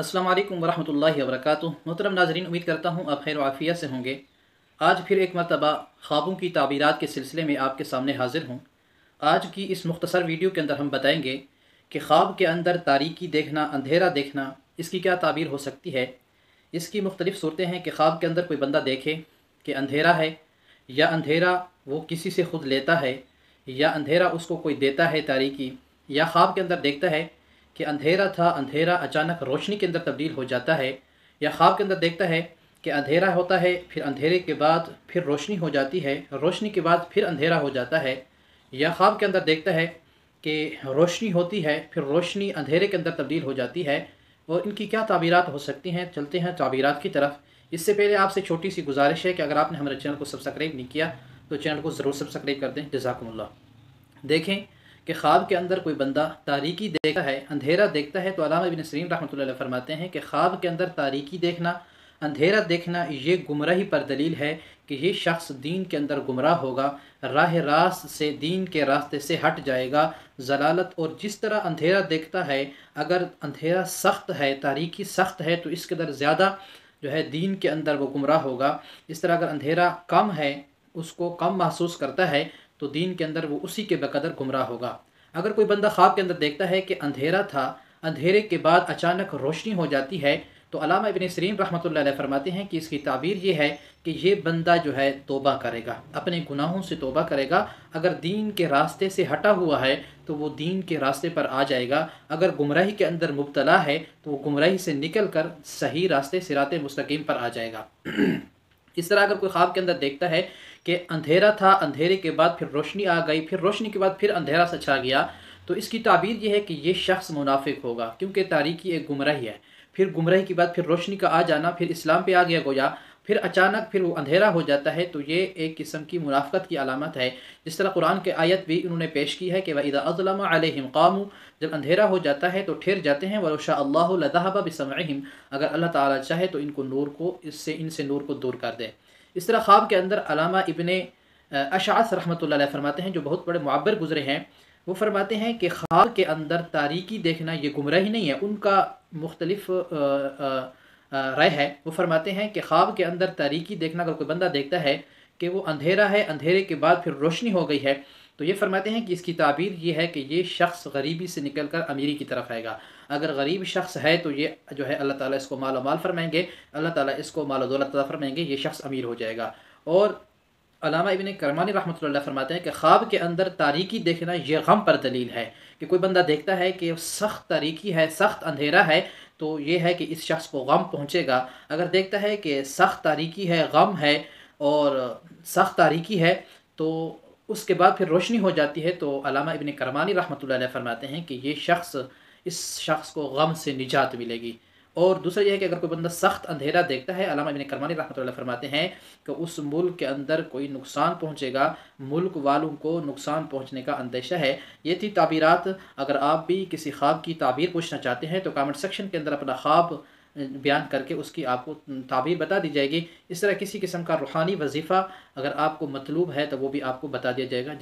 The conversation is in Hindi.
अस्सलाम वालेकुम वरहमतुल्लाहि वबरकातुहू। मोहतरम नाज़रीन, उम्मीद करता हूँ आप खैर आफ़ियत से होंगे। आज फिर एक मरतबा ख्वाबों की ताबीरात के सिलसिले में आपके सामने हाजिर हूँ। आज की इस मुख्तसर वीडियो के अंदर हम बताएंगे कि ख्वाब के अंदर तारीकी देखना, अंधेरा देखना, इसकी क्या ताबीर हो सकती है। इसकी मुख्तलिफ़ सूरतें हैं कि ख्वाब के अंदर कोई बंदा देखे कि अंधेरा है, या अंधेरा वो किसी से ख़ुद लेता है, या अंधेरा उसको कोई देता है तारीकी, या ख्वाब के अंदर देखता है कि अंधेरा था, अंधेरा अचानक रोशनी के अंदर तब्दील हो जाता है, या ख्वाब के अंदर देखता है कि अंधेरा होता है, फिर अंधेरे के बाद फिर रोशनी हो जाती है, रोशनी के बाद फिर अंधेरा हो जाता है, या ख्वाब के अंदर देखता है कि रोशनी होती है, फिर रोशनी अंधेरे के अंदर तब्दील हो जाती है। और इनकी क्या ताबीरात हो सकती हैं, चलते हैं ताबीरात की तरफ। इससे पहले आपसे छोटी सी गुजारिश है कि अगर आपने हमारे चैनल को सब्सक्राइब नहीं किया तो चैनल को ज़रूर सब्सक्राइब कर दें। जज़ाकुमुल्लाह। देखें कि ख्वाब के अंदर कोई बंदा तारीकी देखता है, अंधेरा देखता है, तो अल्लामा इब्न सीरीन रहमतुल्लाह अलैह फरमाते हैं कि ख्वाब के अंदर तारीकी देखना, अंधेरा देखना, ये गुमराही पर दलील है कि ये शख्स दीन के अंदर गुमराह होगा, राह रास्त से, दीन के रास्ते से हट जाएगा, ज़लालत। और जिस तरह अंधेरा देखता है, अगर अंधेरा सख्त है, तारीकी सख्त है, तो इसके अंदर ज़्यादा जो है दीन के अंदर वो गुमराह होगा। इस तरह अगर अंधेरा कम है, उसको कम महसूस करता है, तो दीन के अंदर वो उसी के बकदर गुमराह होगा। अगर कोई बंदा ख्वाब के अंदर देखता है कि अंधेरा था, अंधेरे के बाद अचानक रोशनी हो जाती है, तो अल्लामा इब्न सीरीन रहमतुल्लाह अलैह फरमाते हैं कि इसकी ताबीर ये है कि ये बंदा जो है तौबा करेगा, अपने गुनाहों से तौबा करेगा। अगर दीन के रास्ते से हटा हुआ है तो वो दीन के रास्ते पर आ जाएगा, अगर गुमराही के अंदर मुब्तला है तो वो गुमराही से निकल कर सही रास्ते सिराते मुस्तकीम पर आ जाएगा। इस तरह अगर कोई ख्वाब के अंदर देखता है कि अंधेरा था, अंधेरे के बाद फिर रोशनी आ गई, फिर रोशनी के बाद फिर अंधेरा सा छा गया, तो इसकी ताबीर ये है कि ये शख्स मुनाफिक होगा, क्योंकि तारीकी एक गुमराही है। फिर गुमराही के बाद फिर रोशनी का आ जाना, फिर इस्लाम पे आ गया गोया, फिर अचानक फिर वो अंधेरा हो जाता है, तो ये एक किस्म की मुनाफ़क़त की अलामत है। जिस तरह कुरान के आयत भी उन्होंने पेश की है कि वइज़ा अज़लम अलैहिम क़ामू, जब अंधेरा हो जाता है तो ठहर जाते हैं, वलौ शाअ अल्लाहु लज़हबा बिसमइहिम, अगर अल्लाह ताला चाहे तो इनको नूर को इनसे नूर को दूर कर दे। इस तरह ख्वाब के अंदर अल्लामा इब्ने अशअस रहमतुल्लाह अलैह फरमाते हैं, जो बहुत बड़े मुअब्बिर गुज़रे हैं, वो फरमाते हैं कि ख्वाब के अंदर तारीकी देखना ये गुमराही नहीं है। उनका मुख्तलिफ राय है। वो फरमाते हैं कि ख्वाब के अंदर तारीकी देखना, अगर कोई बंदा देखता है कि वो अंधेरा है, अंधेरे के बाद फिर रोशनी हो गई है, तो ये फरमाते हैं कि इसकी ताबीर ये है कि ये शख्स गरीबी से निकल कर अमीरी की तरफ आएगा। अगर गरीब शख्स है तो ये जो है अल्लाह ताला इसको माल माल फरमाएंगे, अल्लाह ताला इसको माल दौलत अता फरमाएंगे, ये शख्स अमीर हो जाएगा। और अल्लामा इब्न करमानी रहमतुल्लाह फरमाते हैं कि ख्वाब के अंदर तारीकी देखना ये गम पर दलील है, कि कोई बंदा देखता है कि सख्त तारीकी है, सख्त अंधेरा है, तो ये है कि इस शख्स को गम पहुँचेगा। अगर देखता है कि सख्त तारीकी है, गम है और सख्त तारीकी है, तो उसके बाद फिर रोशनी हो जाती है, तो अल्लामा इब्न करमानी रहमतुल्लाह अलैह फरमाते हैं कि ये शख्स, इस शख्स को गम से निजात मिलेगी। और दूसरा यह है कि अगर कोई बंदा सख्त अंधेरा देखता है, अल्लामा इब्न करमानी रहमतुल्लाह फरमाते हैं कि उस मुल्क के अंदर कोई नुकसान पहुँचेगा, मुल्क वालों को नुकसान पहुँचने का अंदेशा है। ये थी ताबीरात। अगर आप भी किसी ख्वाब की ताबीर पूछना चाहते हैं तो कमेंट सेक्शन के अंदर अपना ख्वाब बयान करके उसकी आपको ताबीर बता दी जाएगी। इस तरह किसी किस्म का रूहानी वजीफ़ा अगर आपको मतलूब है तो वो भी आपको बता दिया जाएगा।